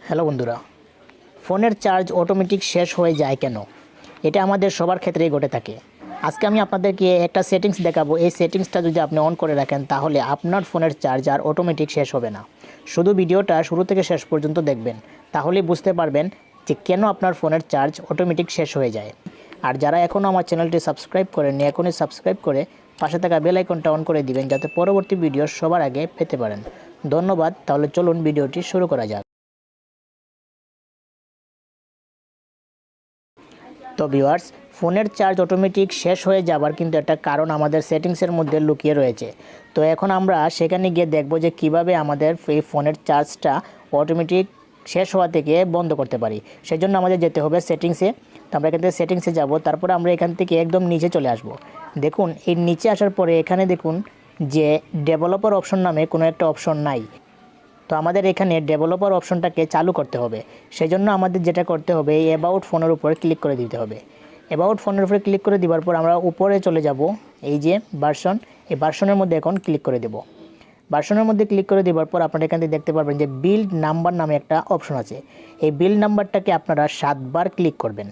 Hello বন্ধুরা, ফোনের charge automatic শেষ হয়ে যায় কেন? এটা আমাদের সবার ক্ষেত্রেই ঘটে থাকে। আজকে আমি আপনাদেরকে একটা সেটিংস দেখাবো। এই সেটিংসটা যদি আপনি অন করে রাখেন তাহলে আপনার ফোনের চার্জ আর অটোমেটিক শেষ হবে না। শুধু ভিডিওটা শুরু থেকে শেষ পর্যন্ত দেখবেন, তাহলেই বুঝতে পারবেন যে কেন আপনার ফোনের চার্জ অটোমেটিক শেষ হয়ে যায়। আর যারা এখনও আমার চ্যানেলটি সাবস্ক্রাইব করেননি, এখনই সাবস্ক্রাইব করে পাশে থাকা বেল আইকনটা অন করে দিবেন যাতে পরবর্তী ভিডিও সবার আগে পেতে পারেন। ধন্যবাদ। তাহলে চলুন ভিডিওটি শুরু করা যাক। তো ভিউয়ার্স, ফোনের চার্জ অটোমেটিক শেষ হয়ে যাবার কিন্তু একটা কারণ আমাদের সেটিংসের মধ্যে লুকিয়ে রয়েছে। তো এখন আমরা সেখানে গিয়ে দেখব যে কিভাবে আমাদের এই ফোনের চার্জটা অটোমেটিক শেষ হওয়া থেকে বন্ধ করতে পারি। সেজন্য আমাদের যেতে হবে সেটিংসে। তো আমরা এখান থেকে সেটিংসে যাব, তারপরে আমরা এখান থেকে একদম নিচে চলে আসব। দেখুন, এই নিচে আসার পরে এখানে দেখুন যে ডেভেলপার অপশন নামে কোনো একটা অপশন নাই। তো আমাদের এখানে ডেভেলপার অপশনটাকে চালু করতে হবে। সেজন্য আমাদের যেটা করতে হবে, এই অ্যাবাউট ফোনের উপরে ক্লিক করে দিতে হবে। অ্যাবাউট ফোনের উপরে ক্লিক করে দেওয়ার পর আমরা উপরে চলে যাব, এই যে ভার্সন, এই ভার্সনের মধ্যে এখন ক্লিক করে দেব। ভার্সনের মধ্যে ক্লিক করে দেওয়ার পর আপনারা এখান থেকে দেখতে পারবেন যে বিল্ড নাম্বার নামে একটা অপশন আছে। এই বিল্ড নাম্বারটাকে আপনারা 7 বার ক্লিক করবেন।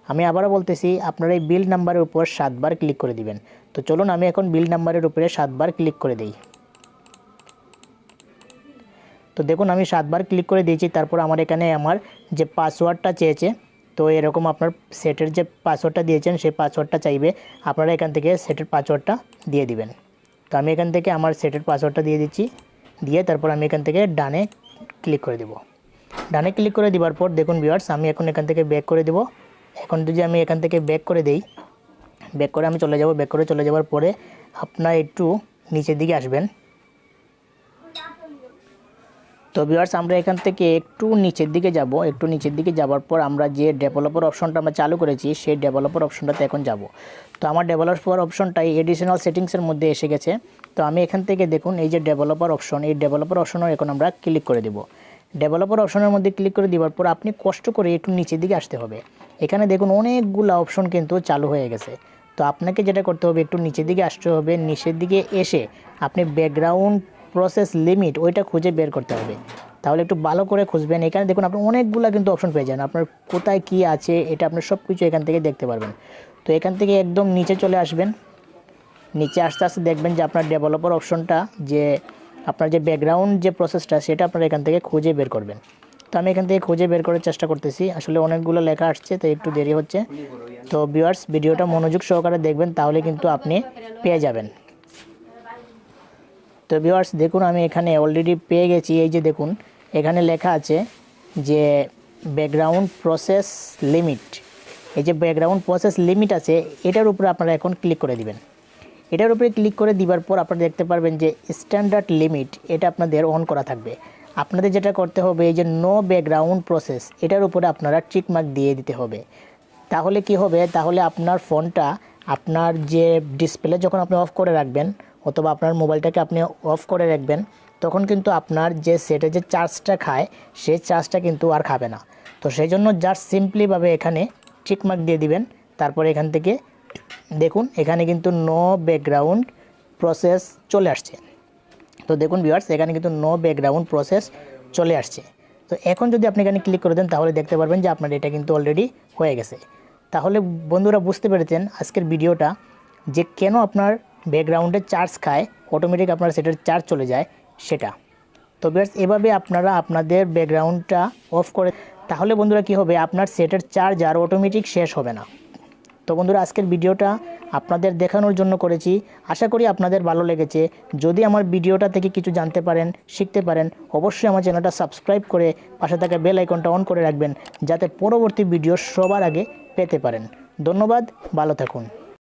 আমি আবারও বলতেছি, আপনারা এই বিল্ড নাম্বারের উপর 7 বার ক্লিক করে দিবেন। তো চলুন আমি এখন বিল্ড নাম্বারের উপরে 7 বার ক্লিক করে দিই। তো দেখুন, আমি 7 বার ক্লিক করে দিয়েছি। তারপর আমার এখানে আমার যে পাসওয়ার্ডটা চেয়েছে, তো এরকম আপনার সেটের যে পাসওয়ার্ডটা দিয়েছেন সেই পাসওয়ার্ডটা চাইবে। আপনারা এখান থেকে সেটের পাসওয়ার্ডটা দিয়ে দিবেন। তো আমি এখান থেকে আমার সেটের পাসওয়ার্ডটা দিয়ে দিচ্ছি। দিয়ে তারপর আমি এখান থেকে ডানে ক্লিক করে দেব। ডানে ক্লিক করে দেওয়ার পর দেখুন ভিউয়ার্স, আমি এখন এখান থেকে ব্যাক করে দেব। এখন যদি আমি এখান থেকে ব্যাক করে দেই, ব্যাক করে আমি চলে যাব। ব্যাক করে চলে যাওয়ার পরে আপনারা একটু নিচের দিকে আসবেন। তো ভিউয়ার্স, আমরা এখান থেকে একটু নিচের দিকে যাব। একটু নিচের দিকে যাওয়ার পর আমরা যে ডেভেলপার অপশনটা আমরা চালু করেছি সেই ডেভেলপার অপশনটাতে এখন যাব। তো আমার ডেভেলপার অপশনটাই এডিশনাল সেটিংসের মধ্যে এসে গেছে। তো আমি এখান থেকে দেখুন এই যে ডেভেলপার অপশন, এই ডেভেলপার অপশনও এখন আমরা ক্লিক করে দেব। ডেভেলপার অপশনের মধ্যে ক্লিক করে দেওয়ার পর আপনি কষ্ট করে একটু নিচের দিকে আসতে হবে। এখানে দেখুন অনেকগুলো অপশন কিন্তু চালু হয়ে গেছে। তো আপনাকে যেটা করতে হবে, একটু নিচের দিকে আসতে হবে। নিচের দিকে এসে আপনি ব্যাকগ্রাউন্ড প্রসেস লিমিট ওইটা খুঁজে বের করতে হবে। তাহলে একটু ভালো করে খুঁজবেন। এখানে দেখুন আপনি অনেকগুলো কিন্তু অপশন পেয়ে যান। আপনার কোথায় কি আছে এটা আপনি সব কিছু এখান থেকে দেখতে পারবেন। তো এখান থেকে একদম নিচে চলে আসবেন। নিচে আস্তে আস্তে দেখবেন যে আপনার ডেভেলপার অপশনটা, যে আপনার যে ব্যাকগ্রাউন্ড যে প্রসেসটা সেটা আপনারা এখান থেকে খুঁজে বের করবেন। তো আমি এখান থেকে খুঁজে বের করার চেষ্টা করতেছি। আসলে অনেকগুলো লেখা আসছে, তো একটু দেরি হচ্ছে। তো ভিউয়ার্স, ভিডিওটা মনোযোগ সহকারে দেখবেন, তাহলে কিন্তু আপনি পেয়ে যাবেন। তো ভিউয়ার্স দেখুন, আমি এখানে অলরেডি পেয়ে গেছি। এই যে দেখুন এখানে লেখা আছে যে ব্যাকগ্রাউন্ড প্রসেস লিমিট। এই যে ব্যাকগ্রাউন্ড প্রসেস লিমিট আছে, এটার উপরে আপনারা এখন ক্লিক করে দিবেন। এটার উপরে ক্লিক করে দিবার পর আপনারা দেখতে পারবেন যে স্ট্যান্ডার্ড লিমিট, এটা আপনাদের অন করা থাকবে। আপনাদের যেটা করতে হবে, এই যে নো ব্যাকগ্রাউন্ড প্রসেস, এটার উপরে আপনারা টিক মার্ক দিয়ে দিতে হবে। তাহলে কি হবে, তাহলে আপনার ফোনটা, আপনার যে ডিসপ্লে যখন আপনি অফ করে রাখবেন অথবা আপনার মোবাইলটাকে আপনি অফ করে রাখবেন, তখন কিন্তু আপনার যে সেটে যে চার্জটা খায় সেই চার্জটা কিন্তু আর খাবে না। তো সেই জন্য জাস্ট সিম্পলিভাবে এখানে টিক মার্ক দিয়ে দিবেন। তারপর এখান থেকে দেখুন এখানে কিন্তু নো ব্যাকগ্রাউন্ড প্রসেস চলে আসছে। তো দেখুন ভিউয়ার্স, এখানে কিন্তু নো ব্যাকগ্রাউন্ড প্রসেস চলে আসছে। তো এখন যদি আপনি এখানে ক্লিক করে দেন তাহলে দেখতে পারবেন যে আপনার এটা কিন্তু অলরেডি হয়ে গেছে। তাহলে বন্ধুরা বুঝতে পেরেছেন আজকের ভিডিওটা, যে কেন আপনার ব্যাকগ্রাউন্ডে চার্জ খায়, অটোমেটিক আপনার সেটার চার্জ চলে যায় সেটা। তো ভিউয়ার্স, এভাবে আপনারা আপনাদের ব্যাকগ্রাউন্ডটা অফ করে, তাহলে বন্ধুরা কি হবে, আপনার সেটের চার্জ আর অটোমেটিক শেষ হবে না। তো বন্ধুরা, আজকের ভিডিওটা আপনাদের দেখানোর জন্য করেছি। আশা করি আপনাদের ভালো লেগেছে। যদি আমার ভিডিওটা থেকে কিছু জানতে পারেন, শিখতে পারেন, অবশ্যই আমার চ্যানেলটা সাবস্ক্রাইব করে পাশে থাকা বেল আইকনটা অন করে রাখবেন যাতে পরবর্তী ভিডিও সবার আগে পেতে পারেন। ধন্যবাদ, ভালো থাকুন।